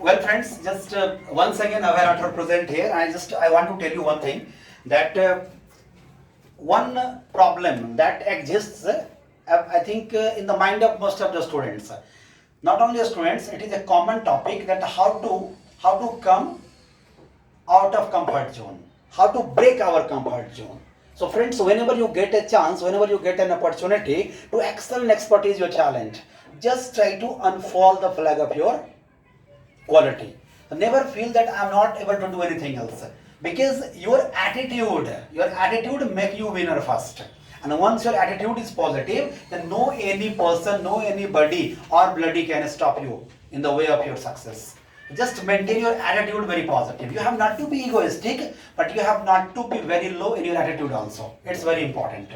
Well, friends, just once again, Averator present here. I want to tell you one thing that one problem that exists, I think, in the mind of most of the students. Not only students, it is a common topic that how to come out of comfort zone, how to break our comfort zone. So, friends, whenever you get a chance, whenever you get an opportunity to excel in expertise your talent, just try to unfold the flag of your quality. Never feel that I'm not able to do anything else, because your attitude make you winner first. And once your attitude is positive, then no any person, no anybody or bloody can stop you in the way of your success. Just maintain your attitude very positive. You have not to be egoistic, but you have not to be very low in your attitude also. It's very important.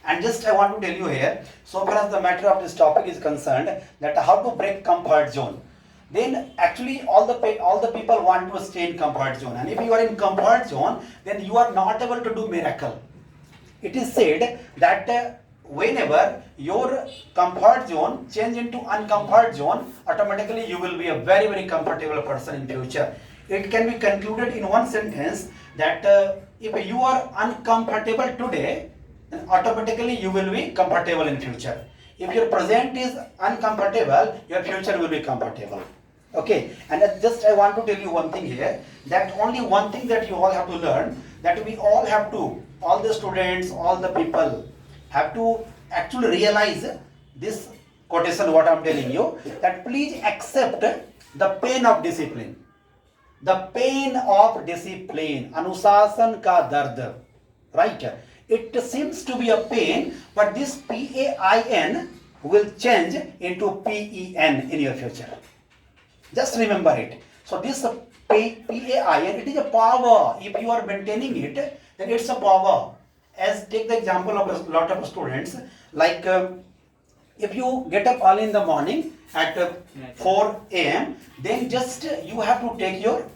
And just I want to tell you here, so far as the matter of this topic is concerned, that how to break comfort zone. Then actually all the people want to stay in comfort zone, and if you are in comfort zone, then you are not able to do miracle. It is said that whenever your comfort zone change into uncomfort zone, automatically you will be a very comfortable person in future. It can be concluded in one sentence that if you are uncomfortable today, then automatically you will be comfortable in future. If your present is uncomfortable, your future will be comfortable. Okay, and just I want to tell you one thing here, that only one thing that you all have to learn, that we all have to, all the students, all the people have to actually realize this quotation what I am telling you, that please accept the pain of discipline. The pain of discipline, anusasan ka dard, right? It seems to be a pain, but this PAIN will change into PEN in your future. Just remember it. So this PAIN, it is a power. If you are maintaining it, then it's a power. As take the example of a lot of students, like if you get up early in the morning at 4 a.m., then just you have to take your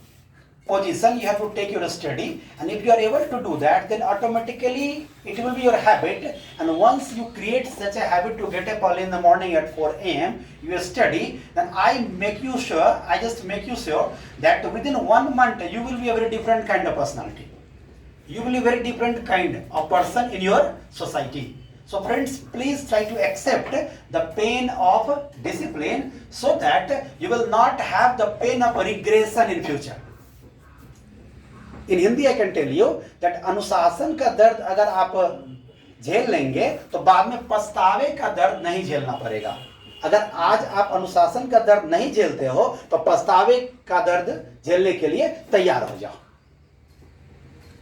position, you have to take your study, and if you are able to do that, then automatically it will be your habit. And once you create such a habit to get up early in the morning at 4 a.m., you study, then I just make you sure that within 1 month you will be a very different kind of personality. You will be a very different kind of person in your society. So friends, please try to accept the pain of discipline, so that you will not have the pain of regression in future. In Hindi I can tell you that अनुशासन का दर्द अगर आप झेल लेंगे तो बाद में पछतावे का दर्द नहीं झेलना पड़ेगा. अगर आज आप अनुशासन का दर्द नहीं झेलते हो तो पछतावे का दर्द झेलने के लिए तैयार हो जाओ.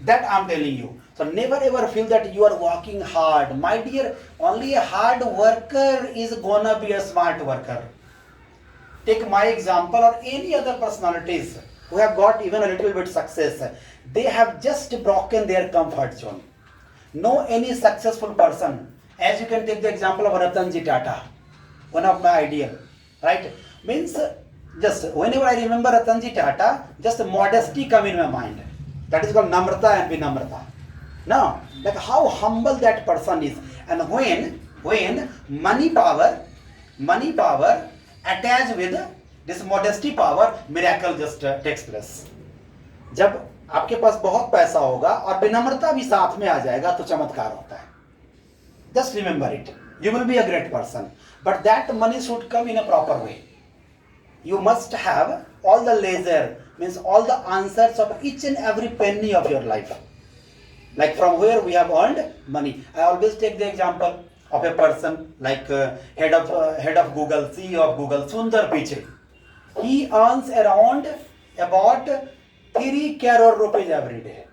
That I'm telling you. So never ever feel that you are working hard. My dear, only a hard worker is gonna be a smart worker. Take my example or any other personalities who have got even a little bit success. They have just broken their comfort zone. No any successful person, as you can take the example of Ratanji Tata, one of my ideal, right? Means just whenever I remember Ratanji Tata, just modesty come in my mind. That is called Namrata and Vinamrata. Now, like how humble that person is, and when money power attached with this modesty power, miracle just takes place. जब आपके पास बहुत पैसा होगा और विनम्रता भी साथ में आ जाएगा तो चमत्कार होता है. Just remember it. You will be a great person, but that money should come in a proper way. You must have all the leisure, means all the answers of each and every penny of your life. Like from where we have earned money. I always take the example of a person like head of Google, CEO of Google, Sundar Pichai. He earns around about 3 crore rupees every day.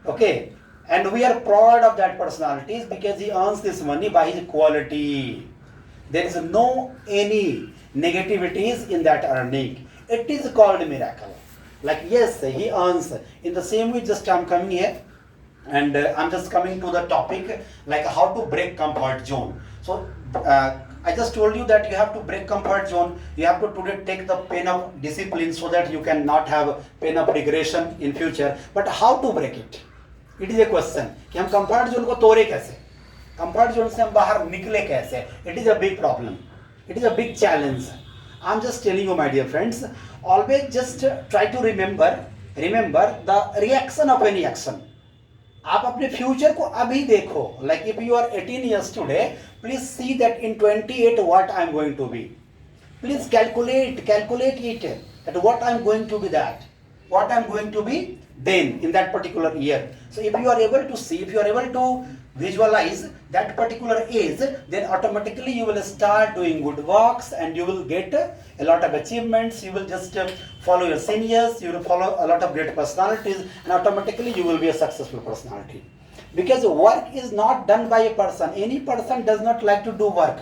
Okay, and we are proud of that personality because he earns this money by his quality. There is no any negativities in that earning. It is called a miracle. Like yes, he earns. In the same way, just I'm coming here and I'm just coming to the topic like how to break comfort zone. So I just told you that you have to break comfort zone. You have to today take the pain of discipline so that you can not have pain of regression in future. But how to break it? It is a question कि हम comfort zone को तोड़े कैसे? Comfort zone से हम बाहर निकले कैसे? It is a big problem. It is a big challenge. I'm just telling you, my dear friends, always just try to remember the reaction of any action. आप अपने फ्यूचर को अभी देखो. Like if you are 18 years today, please see that in 28 what I am going to be. Please calculate it, that what I am going to be, that what I am going to be then in that particular year. So if you are able to see, if you are able to visualize that particular age, then automatically you will start doing good works and you will get a lot of achievements. You will just follow your seniors, you will follow a lot of great personalities, and automatically you will be a successful personality. Because work is not done by a person. Any person does not like to do work.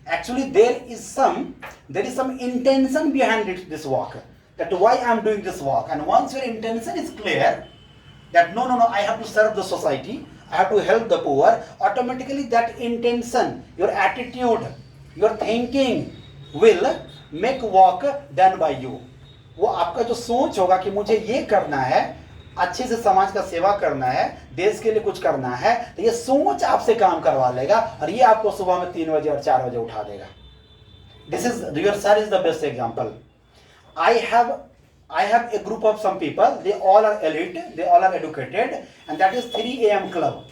Actually there is some intention behind it, this work, that why I am doing this work. And once your intention is clear, that no, I have to serve the society, I have to help the poor, automatically that intention, your attitude, your thinking will make work done by you. वो आपका जो सोच होगा कि मुझे ये करना है, अच्छे से समाज का सेवा करना है, देश के लिए कुछ करना है, तो ये सोच आपसे काम करवा लेगा और ये आपको सुबह में 3 बजे और 4 बजे उठा देगा. This is, your sir is the best example. I have a group of some people, they all are elite, they all are educated, and that is 3 a.m. club.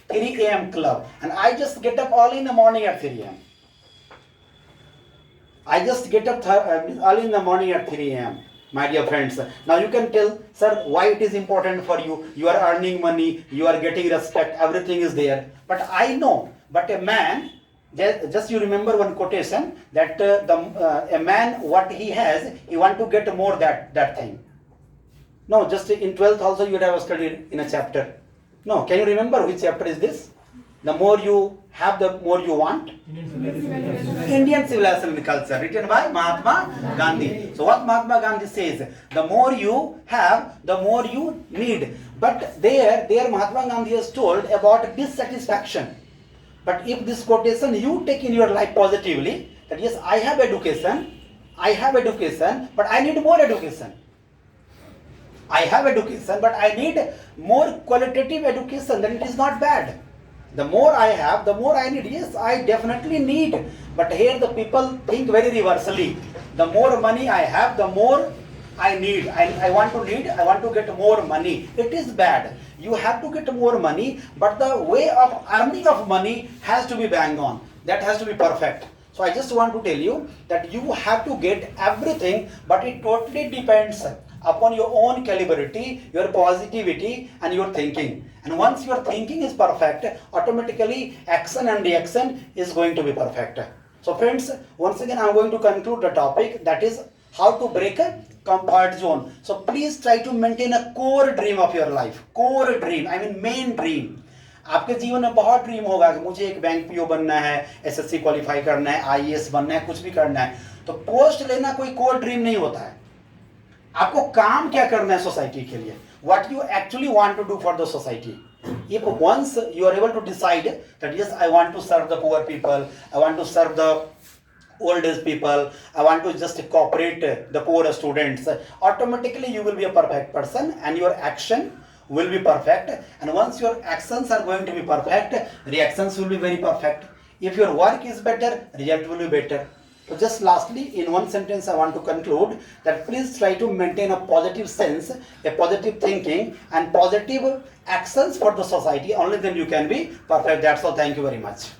3 a.m. club. And I just get up early in the morning at 3 a.m. I just get up early in the morning at 3 a.m. My dear friends. Now you can tell, sir, why it is important for you. You are earning money, you are getting respect, everything is there. But I know, but a man, just you remember one quotation, that a man, what he has, he want to get more that thing. No, just in 12th also you would have studied in a chapter. No, can you remember which chapter is this? The more you have, the more you want. Indian Civilization and Culture, written by Mahatma Gandhi. So what Mahatma Gandhi says, the more you have, the more you need. But there Mahatma Gandhi has told about dissatisfaction. But if this quotation you take in your life positively, that yes, I have education, but I need more education. I have education, but I need more qualitative education, then it is not bad. The more I have, the more I need. Yes, I definitely need. But here the people think very reversely. The more money I have, the more I need. I want to get more money. It is bad. You have to get more money, but the way of earning of money has to be bang on. That has to be perfect. So I just want to tell you that you have to get everything, but it totally depends upon your own calibrity, your positivity, and your thinking. And once your thinking is perfect, automatically action and reaction is going to be perfect. So friends, once again I am going to conclude the topic, that is how to break a comfort zone. So please try to maintain a core dream of your life. Core dream, I mean main dream. आपके जीवन में बहुत dream होगा कि मुझे एक bank PO बनना है, एसएससी क्वालिफाई करना है, आईएएस बनना है, कुछ भी करना है. तो पोस्ट लेना कोई कोर ड्रीम नहीं होता है. आपको काम क्या करना है सोसाइटी के लिए, what you actually want to do for the society. If once you are able to decide that yes, I want to serve the poor people, I want to serve the old age people, I want to just cooperate the poor students, automatically you will be a perfect person and your action will be perfect. And once your actions are going to be perfect, reactions will be very perfect. If your work is better, result will be better. So just lastly, in one sentence I want to conclude that please try to maintain a positive sense, a positive thinking and positive actions for the society. Only then you can be perfect. That's all. Thank you very much.